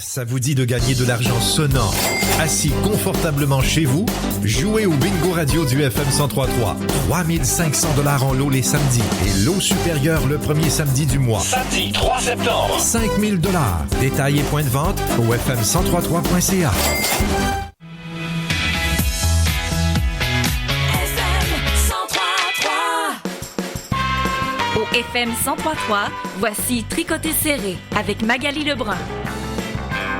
Ça vous dit de gagner de l'argent sonnant, assis confortablement chez vous? Jouez au Bingo Radio du FM 103.3. 3500 $ en lot les samedis et lot supérieur le premier samedi du mois. Samedi 3 septembre. 5000 $. Détails et points de vente au fm1033.ca. Au FM 103.3, voici Tricoté serré avec Magali Lebrun.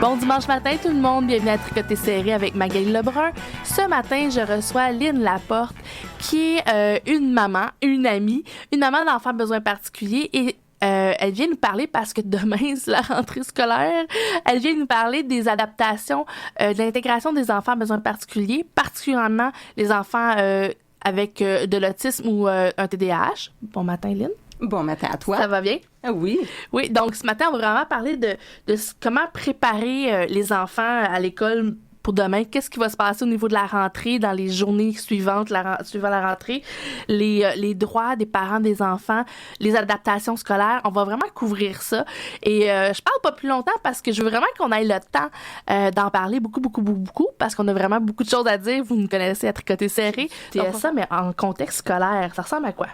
Bon dimanche matin tout le monde, bienvenue à Tricoté serré avec Magali Lebrun. Ce matin, je reçois Lynn Laporte qui est une maman, une amie, une maman d'enfants à besoins particuliers et elle vient nous parler, parce que demain, c'est la rentrée scolaire, elle vient nous parler des adaptations, de l'intégration des enfants à besoins particuliers, particulièrement les enfants avec de l'autisme ou un TDAH. Bon matin, Lynn. Bon matin à toi. Ça va bien? Ah oui. Oui, donc ce matin, on va vraiment parler de comment préparer les enfants à l'école pour demain. Qu'est-ce qui va se passer au niveau de la rentrée, dans les journées suivantes, suivant la rentrée, les droits des parents des enfants, les adaptations scolaires. On va vraiment couvrir ça. Et je parle pas plus longtemps parce que je veux vraiment qu'on ait le temps d'en parler beaucoup, parce qu'on a vraiment beaucoup de choses à dire. Vous me connaissez à Tricoté serré. TSA, mais en contexte scolaire, ça ressemble à quoi?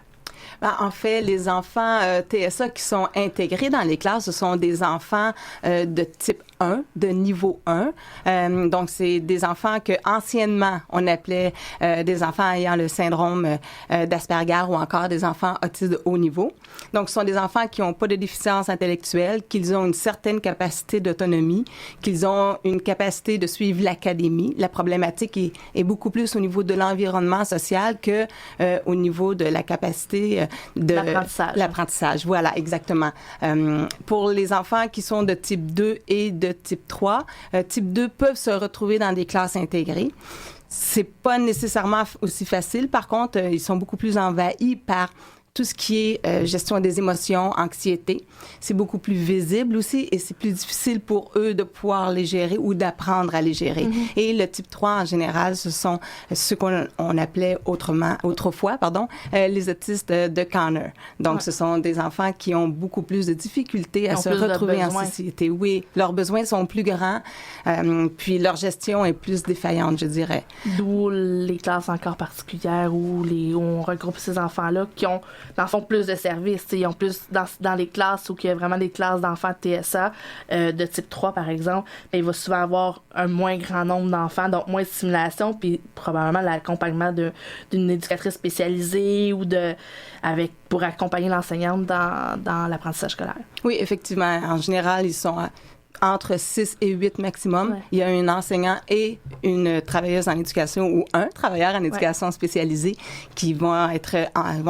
En fait, les enfants TSA qui sont intégrés dans les classes, ce sont des enfants de type 1, de niveau 1. Donc, c'est des enfants que anciennement on appelait des enfants ayant le syndrome d'Asperger ou encore des enfants autistes de haut niveau. Donc, ce sont des enfants qui n'ont pas de déficience intellectuelle, qu'ils ont une certaine capacité d'autonomie, qu'ils ont une capacité de suivre l'académie. La problématique est beaucoup plus au niveau de l'environnement social que au niveau de la capacité de l'apprentissage. Voilà, exactement. Pour les enfants qui sont de type 2 et de type 3, type 2 peuvent se retrouver dans des classes intégrées. C'est pas nécessairement aussi facile. Par contre, ils sont beaucoup plus envahis par tout ce qui est gestion des émotions, anxiété. C'est beaucoup plus visible aussi et c'est plus difficile pour eux de pouvoir les gérer ou d'apprendre à les gérer. Mm-hmm. Et le type 3, en général, ce sont ceux qu'on appelait autrefois, les autistes de Connor. Donc, ce sont des enfants qui ont beaucoup plus de difficultés à se retrouver en société. Oui, leurs besoins sont plus grands, puis leur gestion est plus défaillante, je dirais. D'où les classes encore particulières où on regroupe ces enfants-là qui ont dans le fond, plus de services. Ils ont plus dans les classes où il y a vraiment des classes d'enfants TSA de type 3, par exemple. Il va souvent avoir un moins grand nombre d'enfants, donc moins de stimulation, puis probablement l'accompagnement d'une éducatrice spécialisée ou pour accompagner l'enseignante dans l'apprentissage scolaire. Oui, effectivement. En général, ils sont entre 6 et 8 maximum. Ouais. Il y a un enseignant et une travailleuse en éducation ou un travailleur en éducation spécialisée qui vont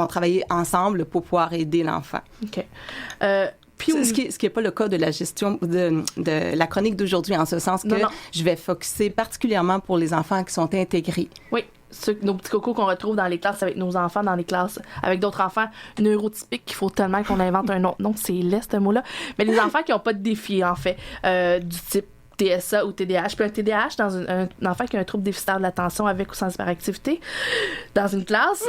travailler ensemble pour pouvoir aider l'enfant. OK. Puis ce qui n'est pas le cas de la gestion de la chronique d'aujourd'hui, en ce sens que je vais focusser particulièrement pour les enfants qui sont intégrés. Oui. Nos petits cocos qu'on retrouve dans les classes avec nos enfants, dans les classes avec d'autres enfants neurotypiques, qu'il faut tellement qu'on invente un autre nom, c'est laid ce mot-là. Mais les enfants qui n'ont pas de défi, en fait, du type TSA ou TDAH. Puis un TDAH, dans un enfant qui a un trouble déficitaire de l'attention avec ou sans hyperactivité, dans une classe,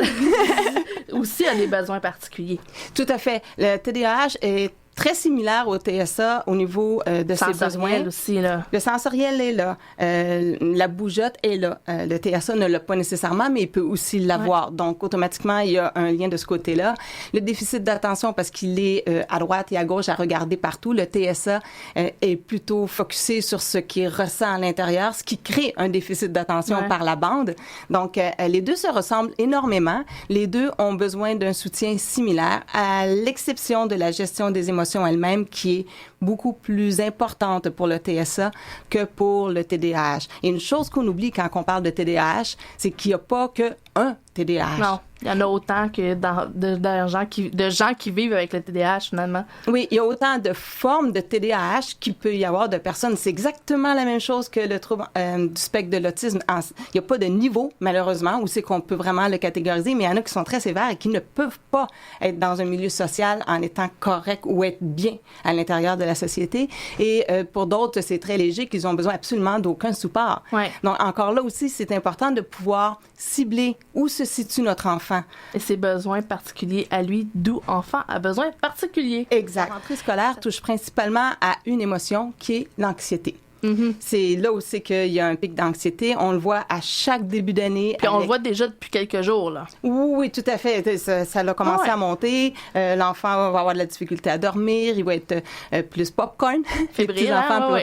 aussi a des besoins particuliers. Tout à fait. Le TDAH est très similaire au TSA au niveau de ses besoins. Aussi, là. Le sensoriel est là. La bougeotte est là. Le TSA ne l'a pas nécessairement, mais il peut aussi l'avoir. Ouais. Donc, automatiquement, il y a un lien de ce côté-là. Le déficit d'attention, parce qu'il est à droite et à gauche à regarder partout, le TSA est plutôt focusé sur ce qu'il ressent à l'intérieur, ce qui crée un déficit d'attention par la bande. Donc, les deux se ressemblent énormément. Les deux ont besoin d'un soutien similaire, à l'exception de la gestion des émotions elle-même qui est beaucoup plus importante pour le TSA que pour le TDAH. Et une chose qu'on oublie quand on parle de TDAH, c'est qu'il n'y a pas qu'un TDAH. Non, il y en a autant que de gens qui vivent avec le TDAH, finalement. Oui, il y a autant de formes de TDAH qu'il peut y avoir de personnes. C'est exactement la même chose que le trouble du spectre de l'autisme. Il n'y a pas de niveau, malheureusement, où c'est qu'on peut vraiment le catégoriser, mais il y en a qui sont très sévères et qui ne peuvent pas être dans un milieu social en étant correct ou être bien à l'intérieur de la société. Et pour d'autres, c'est très léger, qu'ils ont besoin absolument d'aucun support. Ouais. Donc, encore là aussi, c'est important de pouvoir cibler où se situe notre enfant. Et ses besoins particuliers à lui, d'où enfant a besoin particuliers. Exact. La rentrée scolaire touche principalement à une émotion qui est l'anxiété. Mm-hmm. C'est là aussi qu'il y a un pic d'anxiété. On le voit à chaque début d'année. Puis on le voit déjà depuis quelques jours, là. Oui, tout à fait. Ça a commencé à monter. L'enfant va avoir de la difficulté à dormir. Il va être plus popcorn. Fébrile,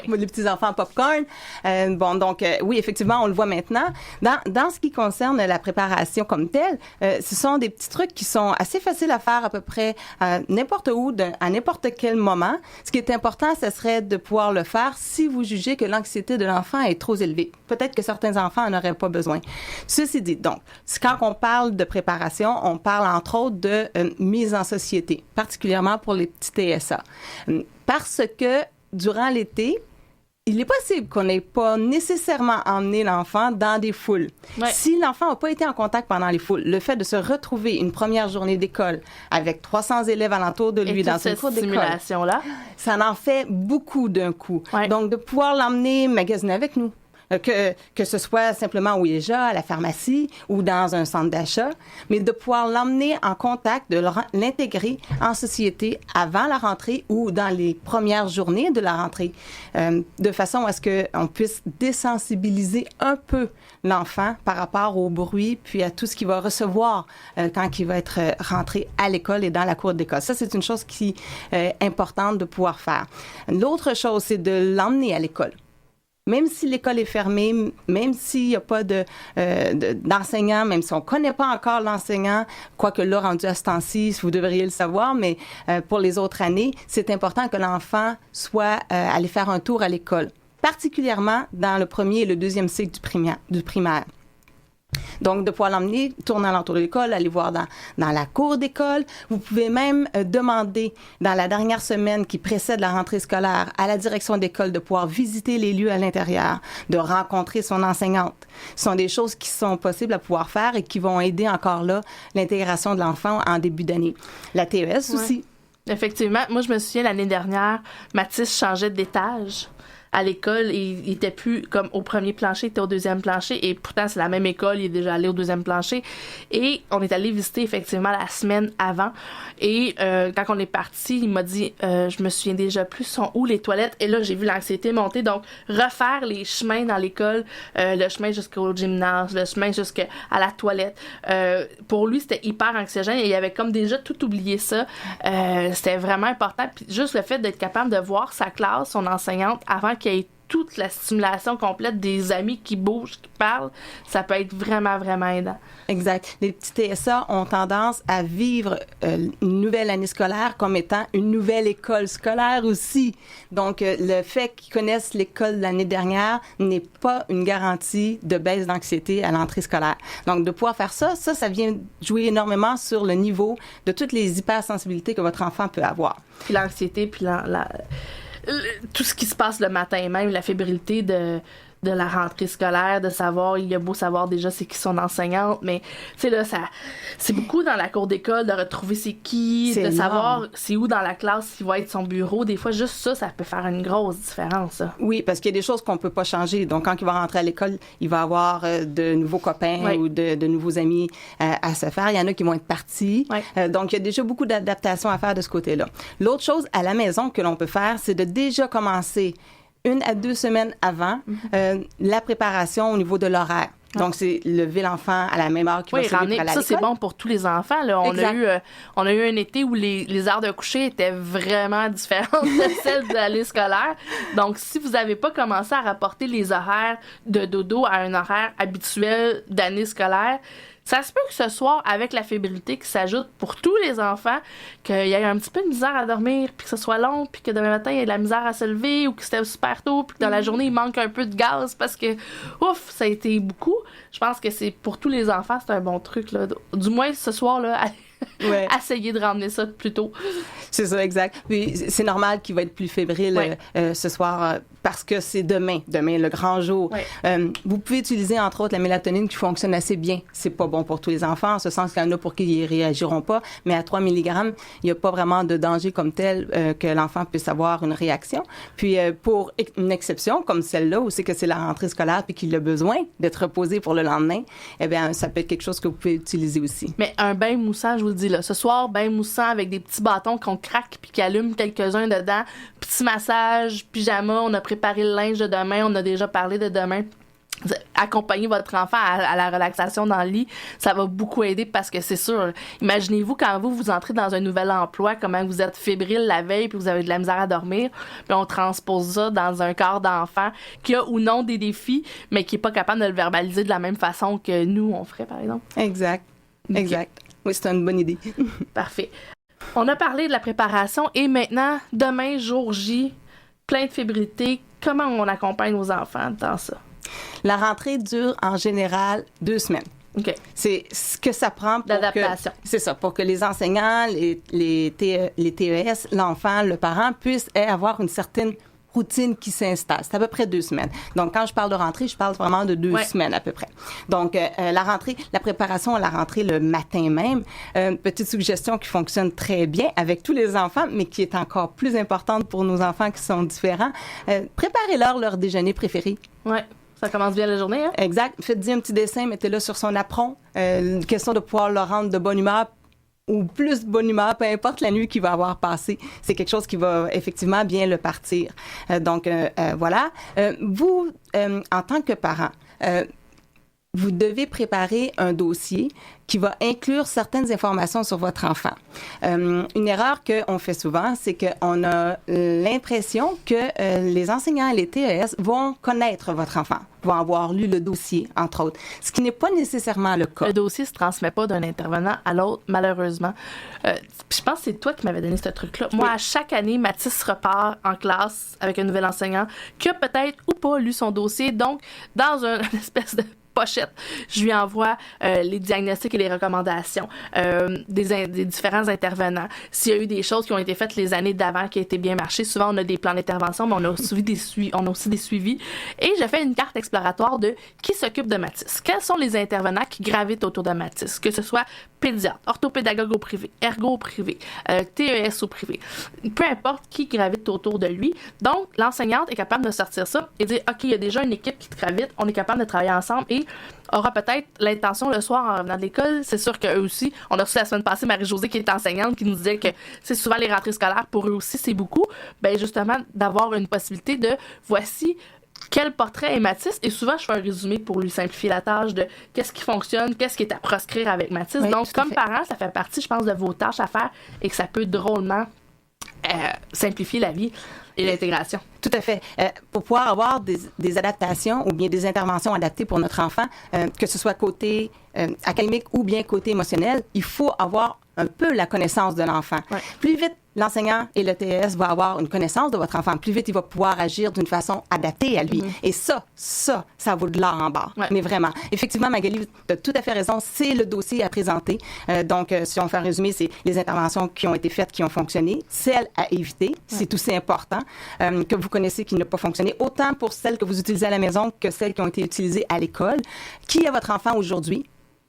les petits-enfants popcorn. Oui, effectivement, on le voit maintenant. Dans ce qui concerne la préparation comme telle, ce sont des petits trucs qui sont assez faciles à faire à peu près n'importe où, à n'importe quel moment. Ce qui est important, ce serait de pouvoir le faire si vous jugez que l'anxiété de l'enfant est trop élevée. Peut-être que certains enfants n'en auraient pas besoin. Ceci dit, donc, quand on parle de préparation, on parle entre autres de mise en société, particulièrement pour les petits TSA. Parce que durant l'été, il est possible qu'on n'ait pas nécessairement emmené l'enfant dans des foules. Ouais. Si l'enfant n'a pas été en contact pendant les foules, le fait de se retrouver une première journée d'école avec 300 élèves alentour de lui dans une cour d'école, ça en fait beaucoup d'un coup. Ouais. Donc, de pouvoir l'emmener magasiner avec nous, que ce soit simplement au IEJA, à la pharmacie ou dans un centre d'achat, mais de pouvoir l'emmener en contact, de l'intégrer en société avant la rentrée ou dans les premières journées de la rentrée, de façon à ce qu'on puisse désensibiliser un peu l'enfant par rapport au bruit puis à tout ce qu'il va recevoir quand il va être rentré à l'école et dans la cour d'école. Ça, c'est une chose qui est importante de pouvoir faire. L'autre chose, c'est de l'emmener à l'école. Même si l'école est fermée, même s'il n'y a pas d'enseignant, même si on ne connaît pas encore l'enseignant, quoique là, rendu à ce temps-ci, vous devriez le savoir, mais pour les autres années, c'est important que l'enfant soit allé faire un tour à l'école, particulièrement dans le premier et le deuxième cycle du primaire. Donc, de pouvoir l'emmener, tourner alentour de l'école, aller voir dans la cour d'école. Vous pouvez même demander, dans la dernière semaine qui précède la rentrée scolaire, à la direction d'école de pouvoir visiter les lieux à l'intérieur, de rencontrer son enseignante. Ce sont des choses qui sont possibles à pouvoir faire et qui vont aider encore là l'intégration de l'enfant en début d'année. La TES aussi. Effectivement. Moi, je me souviens, l'année dernière, Mathis changeait d'étage à l'école, il était plus comme au premier plancher, il était au deuxième plancher, et pourtant c'est la même école, il est déjà allé au deuxième plancher, et on est allé visiter effectivement la semaine avant, et quand on est parti, il m'a dit je me souviens déjà plus sont où les toilettes, et là j'ai vu l'anxiété monter, donc refaire les chemins dans l'école, le chemin jusqu'au gymnase, le chemin jusqu'à la toilette, pour lui c'était hyper anxiogène, et il avait comme déjà tout oublié ça, c'était vraiment important, puis juste le fait d'être capable de voir sa classe, son enseignante, avant qu'il y ait toute la stimulation complète des amis qui bougent, qui parlent, ça peut être vraiment, vraiment aidant. Exact. Les petits TSA ont tendance à vivre une nouvelle année scolaire comme étant une nouvelle école scolaire aussi. Donc, le fait qu'ils connaissent l'école de l'année dernière n'est pas une garantie de baisse d'anxiété à l'entrée scolaire. Donc, de pouvoir faire ça vient jouer énormément sur le niveau de toutes les hypersensibilités que votre enfant peut avoir. Puis l'anxiété, puis tout ce qui se passe le matin même, la fébrilité de la rentrée scolaire, de savoir, il a beau savoir déjà c'est qui son enseignante, mais tu sais là, c'est beaucoup dans la cour d'école de retrouver c'est qui, de savoir c'est où dans la classe il va être son bureau. Des fois, juste ça peut faire une grosse différence. Ça. Oui, parce qu'il y a des choses qu'on peut pas changer. Donc, quand il va rentrer à l'école, il va avoir de nouveaux copains ou de nouveaux amis à se faire. Il y en a qui vont être partis. Donc, il y a déjà beaucoup d'adaptations à faire de ce côté-là. L'autre chose à la maison que l'on peut faire, c'est de déjà commencer 1 à 2 semaines avant la préparation au niveau de l'horaire. Donc, c'est lever l'enfant à la même heure qu'il va se lever pour aller à l'école. Ça, c'est bon pour tous les enfants. Là. On a eu un été où les heures de coucher étaient vraiment différentes de celles de l'année scolaire. Donc, si vous n'avez pas commencé à rapporter les horaires de dodo à un horaire habituel d'année scolaire, ça se peut que ce soir, avec la fébrilité qui s'ajoute pour tous les enfants, qu'il y ait un petit peu de misère à dormir, puis que ce soit long, puis que demain matin, il y ait de la misère à se lever, ou que c'était super tôt, puis que dans la journée, il manque un peu de gaz parce que, ouf, ça a été beaucoup. Je pense que c'est pour tous les enfants, c'est un bon truc, là. Du moins, ce soir-là, Ouais. Essayer de ramener ça plus tôt. C'est ça, exact. Puis c'est normal qu'il va être plus fébrile ce soir parce que c'est demain, le grand jour. Ouais. Vous pouvez utiliser, entre autres, la mélatonine qui fonctionne assez bien. C'est pas bon pour tous les enfants, en ce sens qu'il y en a pour qui ils réagiront pas, mais à 3 mg, il n'y a pas vraiment de danger comme tel que l'enfant puisse avoir une réaction. Puis pour une exception comme celle-là, où c'est que c'est la rentrée scolaire puis qu'il a besoin d'être reposé pour le lendemain, eh bien, ça peut être quelque chose que vous pouvez utiliser aussi. Mais un bain moussant, je vous le dis là, ce soir, bain moussant avec des petits bâtons qu'on craque puis qui allument quelques-uns dedans, petit massage, pyjama, on a préparé le linge de demain, on a déjà parlé de demain. Accompagner votre enfant à la relaxation dans le lit, ça va beaucoup aider parce que c'est sûr, imaginez-vous quand vous entrez dans un nouvel emploi, comment vous êtes fébrile la veille puis vous avez de la misère à dormir, puis on transpose ça dans un corps d'enfant qui a ou non des défis, mais qui est pas capable de le verbaliser de la même façon que nous, on ferait, par exemple. Exact. Oui, c'est une bonne idée. Parfait. On a parlé de la préparation et maintenant, demain, jour J, plein de fébrilité, comment on accompagne nos enfants dans ça? La rentrée dure en général 2 semaines. Okay. C'est ce que ça prend pour l'adaptation. C'est ça, pour que les enseignants, les TES, l'enfant, le parent puissent avoir une certaine routine qui s'installe. C'est à peu près 2 semaines. Donc, quand je parle de rentrée, je parle vraiment de 2 semaines à peu près. Donc, la préparation à la rentrée le matin même, petite suggestion qui fonctionne très bien avec tous les enfants, mais qui est encore plus importante pour nos enfants qui sont différents. Préparez-leur leur déjeuner préféré. Ouais. Ça commence bien la journée, hein? Exact. Faites-y un petit dessin, mettez-le sur son apron. Question de pouvoir le rendre de bonne humeur ou plus de bonne humeur, peu importe la nuit qu'il va avoir passé. C'est quelque chose qui va effectivement bien le partir. Donc, voilà. Vous, en tant que parent, vous devez préparer un dossier qui va inclure certaines informations sur votre enfant. Une erreur qu'on fait souvent, c'est qu'on a l'impression que les enseignants et les TES vont connaître votre enfant, vont avoir lu le dossier, entre autres, ce qui n'est pas nécessairement le cas. Le dossier ne se transmet pas d'un intervenant à l'autre, malheureusement. Je pense que c'est toi qui m'avais donné ce truc-là. Moi, à chaque année, Mathis repart en classe avec un nouvel enseignant qui a peut-être ou pas lu son dossier. Donc, dans une espèce de pochette, je lui envoie les diagnostics et les recommandations des différents intervenants. S'il y a eu des choses qui ont été faites les années d'avant qui ont été bien marchées, souvent on a des plans d'intervention, mais on a aussi des suivis. Et je fais une carte exploratoire de qui s'occupe de Mathis. Quels sont les intervenants qui gravitent autour de Mathis, que ce soit pédiatre, orthopédagogue au privé, ergo au privé, TES au privé. Peu importe qui gravite autour de lui. Donc, l'enseignante est capable de sortir ça et dire, OK, il y a déjà une équipe qui te gravite, on est capable de travailler ensemble et aura peut-être l'intention le soir en revenant de l'école. C'est sûr qu'eux aussi, on a reçu la semaine passée Marie-Josée qui est enseignante qui nous disait que c'est souvent les rentrées scolaires, pour eux aussi, c'est beaucoup. Ben justement, d'avoir une possibilité de voici quel portrait est Mathis, et souvent je fais un résumé pour lui simplifier la tâche de qu'est-ce qui fonctionne, qu'est-ce qui est à proscrire avec Mathis. Oui, donc, comme parent, ça fait partie, je pense, de vos tâches à faire et que ça peut drôlement simplifier la vie et l'intégration. Tout à fait. Pour pouvoir avoir des adaptations ou bien des interventions adaptées pour notre enfant, que ce soit côté académique ou bien côté émotionnel, il faut avoir un peu la connaissance de l'enfant. Ouais. Plus vite l'enseignant et le TES va avoir une connaissance de votre enfant, plus vite il va pouvoir agir d'une façon adaptée à lui. Et ça vaut de l'or en barre. Ouais. Mais vraiment. Effectivement, Magali, tu as tout à fait raison. C'est le dossier à présenter. Donc, si on fait un résumé, c'est les interventions qui ont été faites, qui ont fonctionné, celles à éviter. C'est aussi important que vous connaissez qui n'ont pas fonctionné, autant pour celles que vous utilisez à la maison que celles qui ont été utilisées à l'école. Qui est votre enfant aujourd'hui?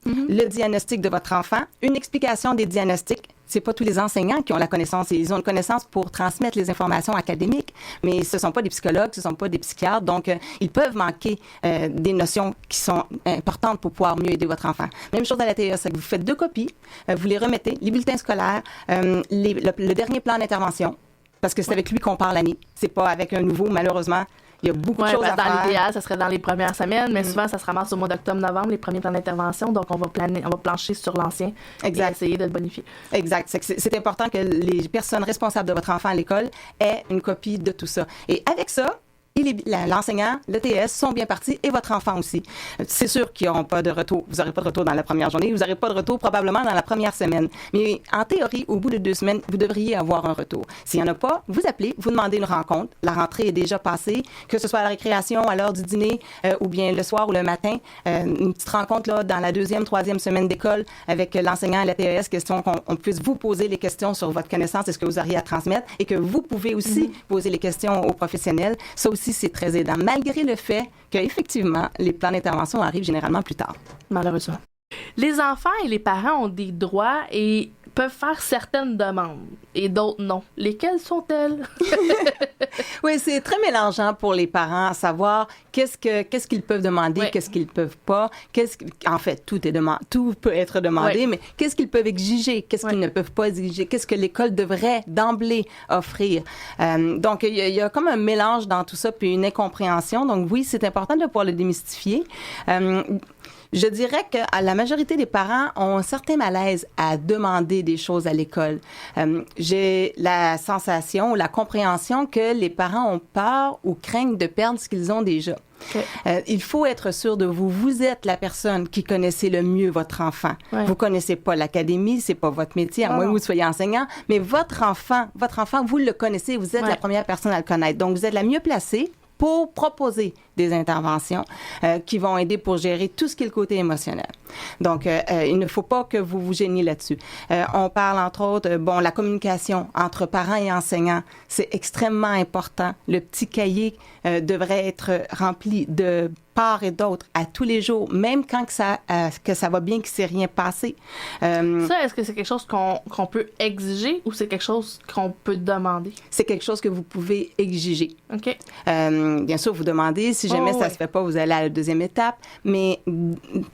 Le diagnostic de votre enfant, une explication des diagnostics. C'est pas tous les enseignants qui ont la connaissance. Ils ont une connaissance pour transmettre les informations académiques, mais ce sont pas des psychologues, ce sont pas des psychiatres, donc ils peuvent manquer des notions qui sont importantes pour pouvoir mieux aider votre enfant. Même chose à la TES, vous faites 2 copies, vous les remettez, les bulletins scolaires, le dernier plan d'intervention, parce que c'est avec lui qu'on part l'année. C'est pas avec un nouveau, malheureusement. Il y a beaucoup de choses à faire. Dans l'idéal, ça serait dans les premières semaines, mais souvent, ça se ramasse au mois d'octobre-novembre, les premiers plans d'intervention. Donc, on va plancher sur l'ancien et essayer de le bonifier. Exact. C'est important que les personnes responsables de votre enfant à l'école aient une copie de tout ça. Et avec ça, et l'enseignant, le TES sont bien partis et votre enfant aussi. C'est sûr qu'ils n'auront pas de retour. Vous n'aurez pas de retour dans la première journée. Vous n'aurez pas de retour probablement dans la première semaine. Mais en théorie, au bout de 2 semaines, vous devriez avoir un retour. S'il n'y en a pas, vous appelez, vous demandez une rencontre. La rentrée est déjà passée, que ce soit à la récréation, à l'heure du dîner ou bien le soir ou le matin. Une petite rencontre là, dans la 2e, 3e semaine d'école avec l'enseignant et la TES, question qu'on puisse vous poser les questions sur votre connaissance et ce que vous auriez à transmettre et que vous pouvez aussi poser les questions aux professionnels. Ça aussi, c'est très aidant, malgré le fait qu'effectivement, les plans d'intervention arrivent généralement plus tard. Malheureusement. Les enfants et les parents ont des droits et peuvent faire certaines demandes et d'autres non. Lesquelles sont-elles? Oui, c'est très mélangeant pour les parents à savoir qu'est-ce qu'ils peuvent demander, qu'est-ce qu'ils peuvent pas. En fait, tout peut être demandé, mais qu'est-ce qu'ils peuvent exiger, qu'est-ce qu'ils ne peuvent pas exiger, qu'est-ce que l'école devrait d'emblée offrir. Donc, il y a comme un mélange dans tout ça, puis une incompréhension. Donc, oui, c'est important de pouvoir le démystifier. Je dirais que la majorité des parents ont un certain malaise à demander des choses à l'école. J'ai la sensation ou la compréhension que les parents ont peur ou craignent de perdre ce qu'ils ont déjà. Okay. Il faut être sûr de vous. Vous êtes la personne qui connaissez le mieux votre enfant. Ouais. Vous connaissez pas l'académie, c'est pas votre métier, à moins que vous soyez enseignant, mais votre enfant, vous le connaissez, vous êtes la première personne à le connaître. Donc, vous êtes la mieux placée pour proposer des interventions qui vont aider pour gérer tout ce qui est le côté émotionnel. Donc, il ne faut pas que vous vous gêniez là-dessus. On parle, entre autres, la communication entre parents et enseignants, c'est extrêmement important. Le petit cahier devrait être rempli de part et d'autre à tous les jours, même quand que ça va bien, qu'il ne s'est rien passé. Ça, est-ce que c'est quelque chose qu'on peut exiger ou c'est quelque chose qu'on peut demander? C'est quelque chose que vous pouvez exiger. OK. Bien sûr, vous demandez. Si jamais ça ne se fait pas, vous allez à la 2e étape. Mais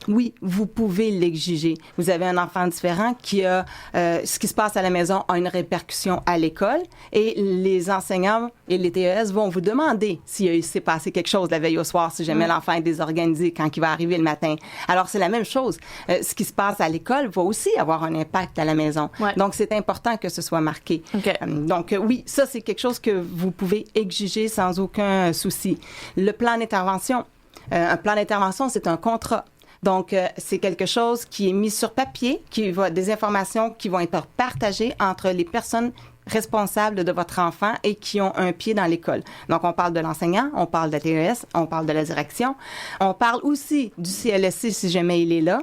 oui, vous pouvez l'exiger. Vous avez un enfant différent qui a... ce qui se passe à la maison a une répercussion à l'école et les enseignants et les TES vont vous demander s'il s'est passé quelque chose la veille au soir, si jamais l'enfant est désorganisé quand il va arriver le matin. Alors, c'est la même chose. Ce qui se passe à l'école va aussi avoir un impact à la maison. Ouais. Donc, c'est important que ce soit marqué. Okay. Donc, oui, ça, c'est quelque chose que vous pouvez exiger sans aucun souci. Le plan d'intervention. Un plan d'intervention, c'est un contrat. Donc, c'est quelque chose qui est mis sur papier, des informations qui vont être partagées entre les personnes responsables de votre enfant et qui ont un pied dans l'école. Donc, on parle de l'enseignant, on parle de la TES, on parle de la direction. On parle aussi du CLSC si jamais il est là.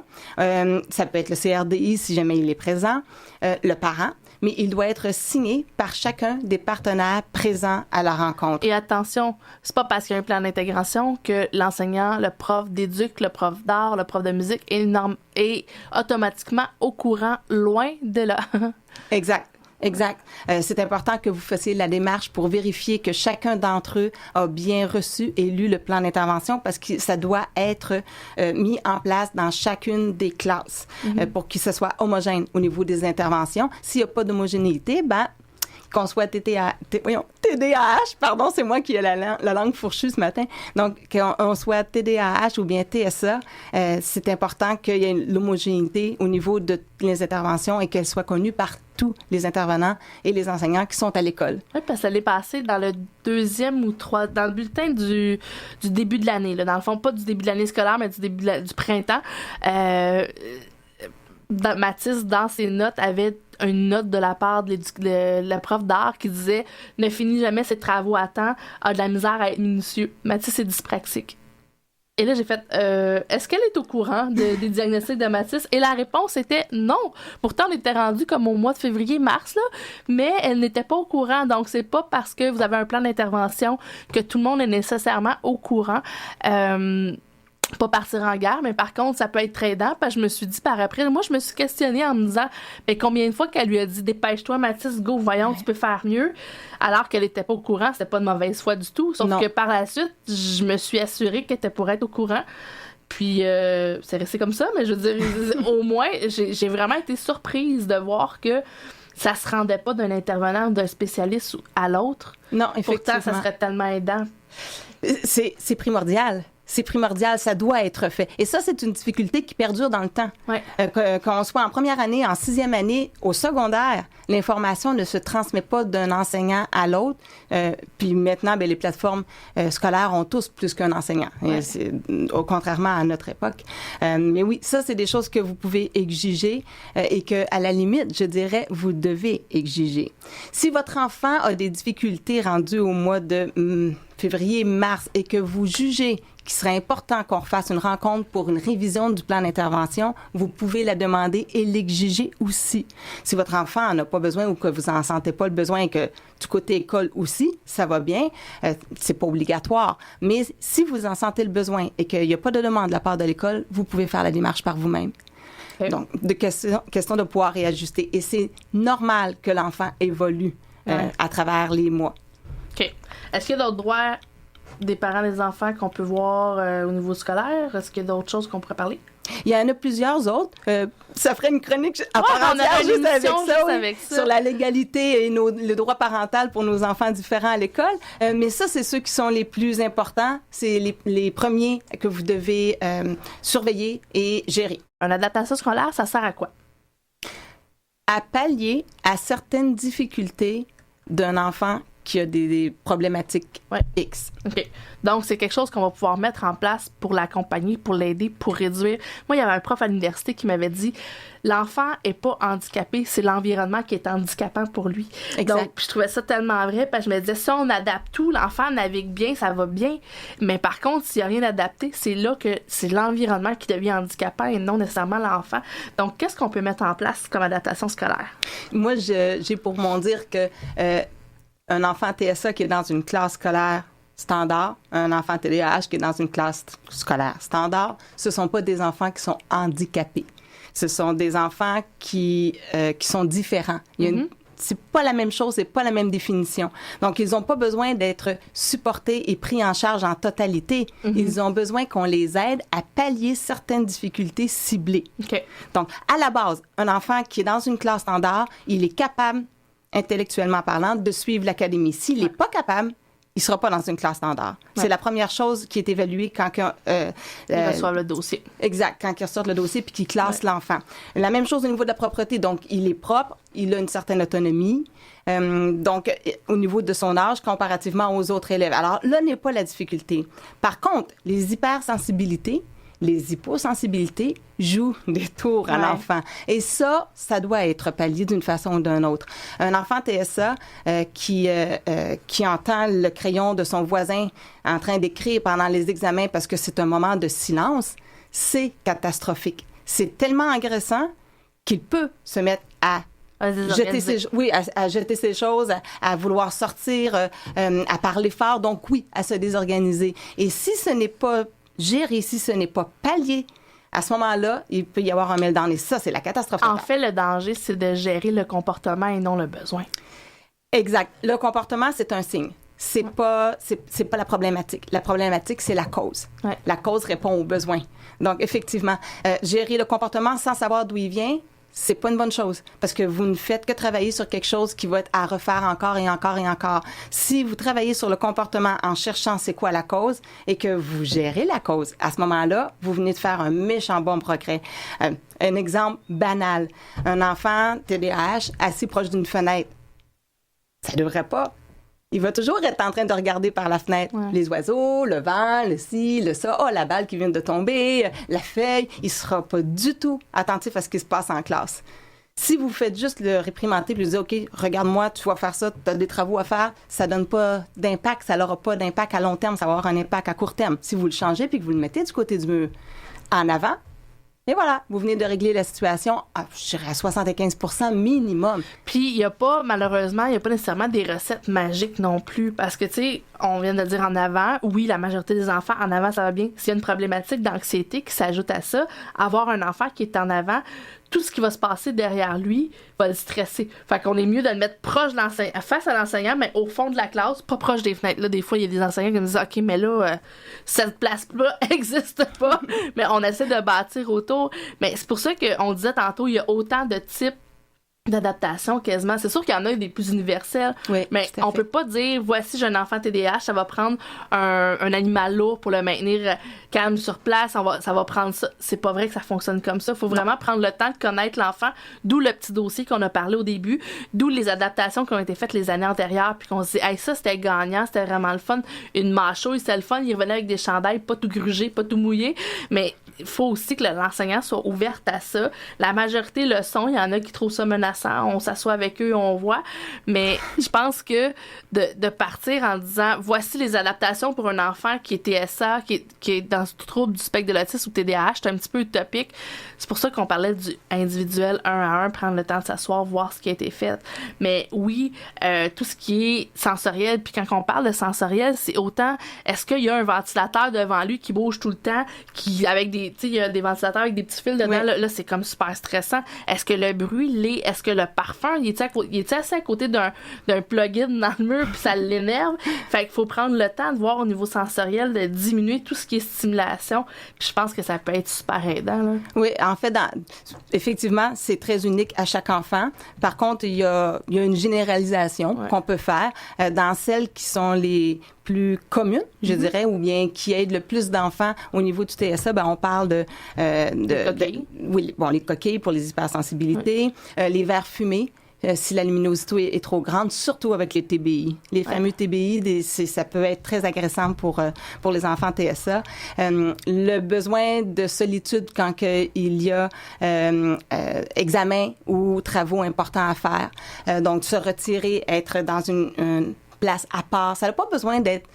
Ça peut être le CRDI si jamais il est présent, le parent. Mais il doit être signé par chacun des partenaires présents à la rencontre. Et attention, c'est pas parce qu'il y a un plan d'intégration que l'enseignant, le prof d'éduc, le prof d'art, le prof de musique est automatiquement au courant, loin de là. Exact. C'est important que vous fassiez la démarche pour vérifier que chacun d'entre eux a bien reçu et lu le plan d'intervention parce que ça doit être mis en place dans chacune des classes pour que ce soit homogène au niveau des interventions. S'il n'y a pas d'homogénéité, qu'on soit TDAH, pardon, c'est moi qui ai la langue fourchue ce matin. Donc, qu'on soit TDAH ou bien TSA, c'est important qu'il y ait l'homogénéité au niveau de les interventions et qu'elles soient connues par tous les intervenants et les enseignants qui sont à l'école. Oui, parce que ça l'est passé dans le 2e ou 3e, dans le bulletin du début de l'année. Là. Dans le fond, pas du début de l'année scolaire, mais du début du printemps. Mathis, dans ses notes, avait une note de la part de la prof d'art qui disait « Ne finis jamais ses travaux à temps, a de la misère à être minutieux. Mathis est dyspraxique. » Et là, j'ai fait est-ce qu'elle est au courant des diagnostics de Mathis? Et la réponse était non. Pourtant, on était rendu comme au mois de février-mars, là, mais elle n'était pas au courant. Donc, c'est pas parce que vous avez un plan d'intervention que tout le monde est nécessairement au courant. Pas partir en guerre, mais par contre, ça peut être très aidant. Parce que je me suis dit par après, moi, je me suis questionnée en me disant combien de fois qu'elle lui a dit dépêche-toi, Mathis, go, voyons, tu peux faire mieux, alors qu'elle n'était pas au courant. C'était pas de mauvaise foi du tout. Sauf que par la suite, je me suis assurée qu'elle était pour être au courant. Puis, c'est resté comme ça, mais je veux dire, au moins, j'ai vraiment été surprise de voir que ça se rendait pas d'un intervenant ou d'un spécialiste à l'autre. Non, effectivement. Pourtant, ça serait tellement aidant. C'est primordial. c'est primordial, ça doit être fait. Et ça, c'est une difficulté qui perdure dans le temps. Ouais. Qu'on soit en première année, en 6e année, au secondaire, l'information ne se transmet pas d'un enseignant à l'autre. Puis maintenant, les plateformes scolaires ont tous plus qu'un enseignant. Ouais. Contrairement à notre époque. Mais oui, ça, c'est des choses que vous pouvez exiger et que, à la limite, je dirais, vous devez exiger. Si votre enfant a des difficultés rendues au mois de février, mars, et que vous jugez qu'il serait important qu'on refasse une rencontre pour une révision du plan d'intervention, vous pouvez la demander et l'exiger aussi. Si votre enfant n'en a pas besoin ou que vous n'en sentez pas le besoin et que du côté école aussi, ça va bien, c'est pas obligatoire. Mais si vous en sentez le besoin et qu'il n'y a pas de demande de la part de l'école, vous pouvez faire la démarche par vous-même. Okay. Donc, question de pouvoir réajuster. Et c'est normal que l'enfant évolue à travers les mois. OK. Est-ce qu'il y a d'autres droits des parents des enfants qu'on peut voir au niveau scolaire? Est-ce qu'il y a d'autres choses qu'on pourrait parler? Il y en a plusieurs autres. Ça ferait une chronique à part entière juste avec ça, sur la légalité et le droit parental pour nos enfants différents à l'école. Mais ça, c'est ceux qui sont les plus importants. C'est les premiers que vous devez surveiller et gérer. Une adaptation scolaire, ça sert à quoi? À pallier à certaines difficultés d'un enfant qui a des problématiques X. OK. Donc, c'est quelque chose qu'on va pouvoir mettre en place pour l'accompagner, pour l'aider, pour réduire. Moi, il y avait un prof à l'université qui m'avait dit l'enfant est pas handicapé, c'est l'environnement qui est handicapant pour lui. Exact. Donc, je trouvais ça tellement vrai, parce que je me disais, si on adapte tout, l'enfant navigue bien, ça va bien. Mais par contre, s'il n'y a rien adapté, c'est là que c'est l'environnement qui devient handicapant et non nécessairement l'enfant. Donc, qu'est-ce qu'on peut mettre en place comme adaptation scolaire? Moi, j'ai pour mon dire que un enfant TSA qui est dans une classe scolaire standard, un enfant TDAH qui est dans une classe scolaire standard, ce ne sont pas des enfants qui sont handicapés. Ce sont des enfants qui sont différents. C'est pas la même chose, c'est pas la même définition. Donc, ils n'ont pas besoin d'être supportés et pris en charge en totalité. Ils ont besoin qu'on les aide à pallier certaines difficultés ciblées. Okay. Donc, à la base, un enfant qui est dans une classe standard, il est capable, intellectuellement parlant, de suivre l'académie. S'il n'est pas capable, il ne sera pas dans une classe standard. Ouais. C'est la première chose qui est évaluée quand il reçoit le dossier. Exact, quand il ressort le dossier puis qu'il classe l'enfant. La même chose au niveau de la propreté. Donc, il est propre, il a une certaine autonomie. Donc, au niveau de son âge, comparativement aux autres élèves. Alors, là n'est pas la difficulté. Par contre, les hypersensibilités, les hyposensibilités jouent des tours à l'enfant. Et ça doit être pallié d'une façon ou d'une autre. Un enfant TSA qui entend le crayon de son voisin en train d'écrire pendant les examens parce que c'est un moment de silence, c'est catastrophique. C'est tellement agressant qu'il peut se mettre à jeter ses choses, à vouloir sortir, à parler fort, donc oui, à se désorganiser. Et si ce n'est pas géré, si ce n'est pas pallié, à ce moment-là, il peut y avoir un meltdown. Et ça, c'est la catastrophe. En fait, le danger, c'est de gérer le comportement et non le besoin. Exact. Le comportement, c'est un signe. C'est pas la problématique. La problématique, c'est la cause. Ouais. La cause répond aux besoins. Donc, effectivement, gérer le comportement sans savoir d'où il vient, c'est pas une bonne chose parce que vous ne faites que travailler sur quelque chose qui va être à refaire encore et encore et encore. Si vous travaillez sur le comportement en cherchant c'est quoi la cause et que vous gérez la cause, à ce moment-là, vous venez de faire un méchant bon progrès. Un exemple banal. Un enfant TDAH assis proche d'une fenêtre. Ça devrait pas. Il va toujours être en train de regarder par la fenêtre les oiseaux, le vent, le ci, le ça, la balle qui vient de tomber, la feuille. Il ne sera pas du tout attentif à ce qui se passe en classe. Si vous faites juste le réprimander et lui dire « OK, regarde-moi, tu vas faire ça, tu as des travaux à faire », ça donne pas d'impact, ça n'aura pas d'impact à long terme, ça va avoir un impact à court terme. Si vous le changez puis que vous le mettez du côté du mur en avant, et voilà, vous venez de régler la situation, je dirais à 75% minimum. Puis, il n'y a pas, malheureusement, il n'y a pas nécessairement des recettes magiques non plus. Parce que, tu sais, on vient de le dire en avant, oui, la majorité des enfants, en avant, ça va bien. S'il y a une problématique d'anxiété qui s'ajoute à ça, avoir un enfant qui est en avant, tout ce qui va se passer derrière lui va le stresser. Fait qu'on est mieux de le mettre proche de l'enseignant, face à l'enseignant, mais au fond de la classe, pas proche des fenêtres. Là, des fois, il y a des enseignants qui me disent « OK, mais là, cette place-là n'existe pas. » Mais on essaie de bâtir autour. Mais c'est pour ça qu'on disait tantôt, il y a autant de types d'adaptation quasiment. C'est sûr qu'il y en a des plus universels, Oui, mais on peut pas dire voici j'ai un enfant TDAH, ça va prendre un animal lourd pour le maintenir calme sur place, ça va prendre ça. C'est pas vrai que ça fonctionne comme ça. Faut vraiment prendre le temps de connaître l'enfant, d'où le petit dossier qu'on a parlé au début, d'où les adaptations qui ont été faites les années antérieures, puis qu'on se dit hey, ça c'était gagnant, c'était vraiment le fun. Une mâchouille, c'était le fun, il revenait avec des chandails pas tout grugés, pas tout mouillés, mais il faut aussi que l'enseignant soit ouvert à ça. La majorité le sont, il y en a qui trouvent ça menaçant, on s'assoit avec eux, on voit, mais je pense que de partir en disant voici les adaptations pour un enfant qui est TSA, qui est dans ce trouble du spectre de l'autisme ou TDAH, c'est un petit peu utopique. C'est pour ça qu'on parlait du individuel 1 à 1, prendre le temps de s'asseoir, voir ce qui a été fait. Mais oui, tout ce qui est sensoriel, puis quand on parle de sensoriel, c'est autant, est-ce qu'il y a un ventilateur devant lui qui bouge tout le temps, qui avec des, tu sais, il y a des ventilateurs avec des petits fils dedans, oui. là c'est comme super stressant. Est-ce que le bruit l'est? Est-ce que le parfum, il est assis à côté d'un plugin dans le mur puis ça l'énerve? Fait qu'il faut prendre le temps de voir au niveau sensoriel, de diminuer tout ce qui est stimulation. Puis je pense que ça peut être super aidant, là. Oui, en fait, effectivement, c'est très unique à chaque enfant. Par contre, il y a une généralisation qu'on peut faire dans celles qui sont les plus communes, je dirais, ou bien qui aident le plus d'enfants au niveau du TSA. Ben, on parle de oui, bon, les coquilles pour les hypersensibilités, les verres fumés. Si la luminosité est trop grande, surtout avec les TBI. Les fameux TBI, ça peut être très agressant pour les enfants TSA. Le besoin de solitude quand il y a examen ou travaux importants à faire. Donc, se retirer, être dans une place à part. Ça n'a pas besoin d'être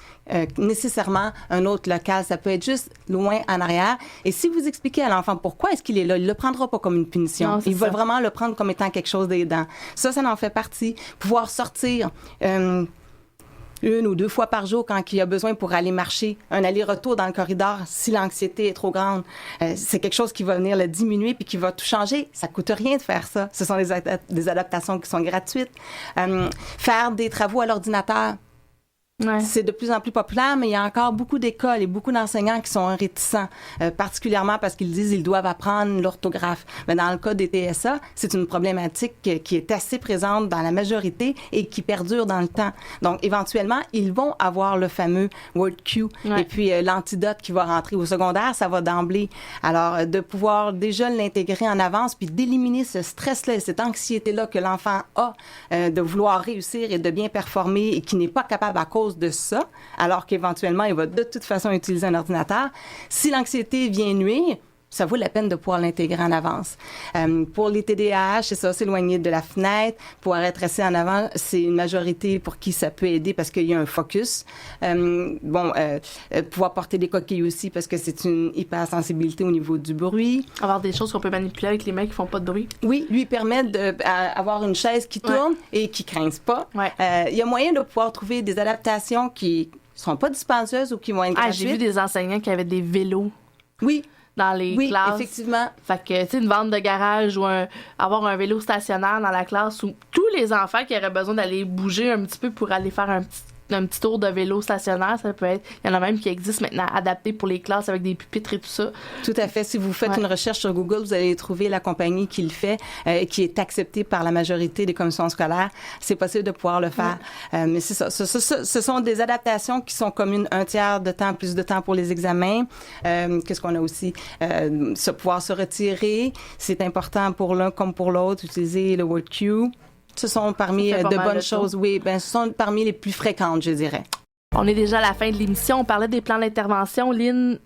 nécessairement un autre local. Ça peut être juste loin en arrière. Et si vous expliquez à l'enfant pourquoi est-ce qu'il est là, il ne le prendra pas comme une punition. Non, il va vraiment le prendre comme étant quelque chose d'aidant. Ça en fait partie. Pouvoir sortir une ou 2 fois par jour quand il y a besoin pour aller marcher, un aller-retour dans le corridor si l'anxiété est trop grande. C'est quelque chose qui va venir le diminuer puis qui va tout changer. Ça coûte rien de faire ça. Ce sont des adaptations qui sont gratuites. Faire des travaux à l'ordinateur. Ouais. C'est de plus en plus populaire, mais il y a encore beaucoup d'écoles et beaucoup d'enseignants qui sont réticents, particulièrement parce qu'ils disent qu'ils doivent apprendre l'orthographe. Mais dans le cas des TSA, c'est une problématique qui est assez présente dans la majorité et qui perdure dans le temps. Donc, éventuellement, ils vont avoir le fameux WordQ et puis l'antidote qui va rentrer au secondaire, ça va d'emblée. Alors, de pouvoir déjà l'intégrer en avance puis d'éliminer ce stress-là, cette anxiété-là que l'enfant a de vouloir réussir et de bien performer et qui n'est pas capable à cause de ça, alors qu'éventuellement, il va de toute façon utiliser un ordinateur. Si l'anxiété vient nuire, ça vaut la peine de pouvoir l'intégrer en avance. Pour les TDAH, c'est ça, s'éloigner de la fenêtre, pouvoir être assis en avant, c'est une majorité pour qui ça peut aider parce qu'il y a un focus. Pouvoir porter des coquilles aussi parce que c'est une hypersensibilité au niveau du bruit. Avoir des choses qu'on peut manipuler avec les mains qui font pas de bruit. Oui, lui permet d'avoir une chaise qui tourne et qui grince pas. Ouais. Il y a moyen de pouvoir trouver des adaptations qui sont pas dispendieuses ou qui vont être gratuites. J'ai vu des enseignants qui avaient des vélos. Oui. Dans les classes. Oui, effectivement. Fait que, tu sais, une vente de garage ou avoir un vélo stationnaire dans la classe où tous les enfants qui auraient besoin d'aller bouger un petit peu pour aller faire un petit tour de vélo stationnaire, ça peut être... Il y en a même qui existent maintenant adaptés pour les classes avec des pupitres et tout ça. Tout à fait. Si vous faites une recherche sur Google, vous allez trouver la compagnie qui le fait, qui est acceptée par la majorité des commissions scolaires. C'est possible de pouvoir le faire. Mais c'est ça. Ce sont des adaptations qui sont communes un tiers de temps, plus de temps pour les examens. Qu'est-ce qu'on a aussi? Pouvoir se retirer. C'est important pour l'un comme pour l'autre. Utiliser le WordQ. Ce sont parmi de bonnes choses, oui. Ce sont parmi les plus fréquentes, je dirais. On est déjà à la fin de l'émission. On parlait des plans d'intervention. Lynn,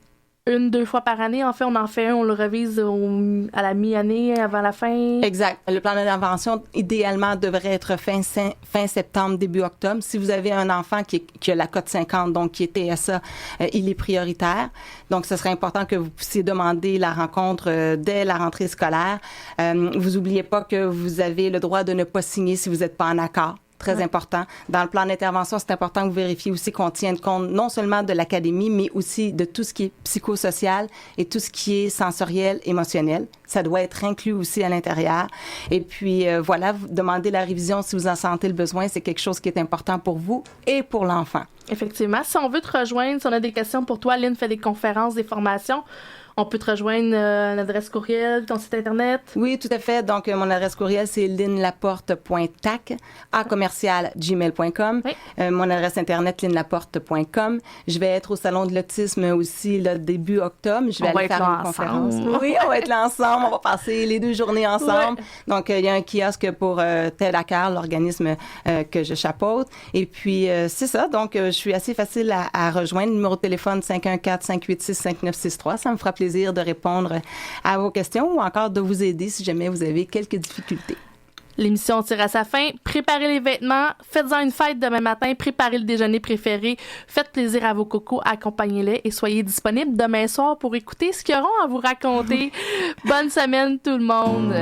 1-2 fois par année, en fait, on en fait un, on le révise à la mi-année, avant la fin. Exact. Le plan d'intervention, idéalement, devrait être fin septembre, début octobre. Si vous avez un enfant qui a la cote 50, donc qui est TSA, il est prioritaire. Donc, ce serait important que vous puissiez demander la rencontre dès la rentrée scolaire. Vous oubliez pas que vous avez le droit de ne pas signer si vous n'êtes pas en accord. Très important. Dans le plan d'intervention, c'est important que vous vérifiez aussi qu'on tienne compte non seulement de l'académie, mais aussi de tout ce qui est psychosocial et tout ce qui est sensoriel, émotionnel. Ça doit être inclus aussi à l'intérieur. Et puis, voilà, vous demandez la révision si vous en sentez le besoin. C'est quelque chose qui est important pour vous et pour l'enfant. Effectivement. Si on veut te rejoindre, si on a des questions pour toi, Lynn fait des conférences, des formations. On peut te rejoindre une adresse courriel, ton site Internet? Oui, tout à fait. Donc, mon adresse courriel, c'est linlaporte.tac@gmail.com. Oui. Mon adresse Internet, linlaporte.com. Je vais être au Salon de l'autisme aussi, là, début octobre. Je vais aller faire une conférence. Oui, on va être là ensemble. On va passer les 2 journées ensemble. Ouais. Donc, il y a un kiosque pour TED à Cœur, l'organisme que je chapeaute. Et puis, c'est ça. Donc, je suis assez facile à rejoindre. Numéro de téléphone 514-586-5963. Ça me fera plaisir de répondre à vos questions ou encore de vous aider si jamais vous avez quelques difficultés. L'émission tire à sa fin. Préparez les vêtements. Faites-en une fête demain matin. Préparez le déjeuner préféré. Faites plaisir à vos cocos. Accompagnez-les et soyez disponibles demain soir pour écouter ce qu'ils auront à vous raconter. Bonne semaine tout le monde.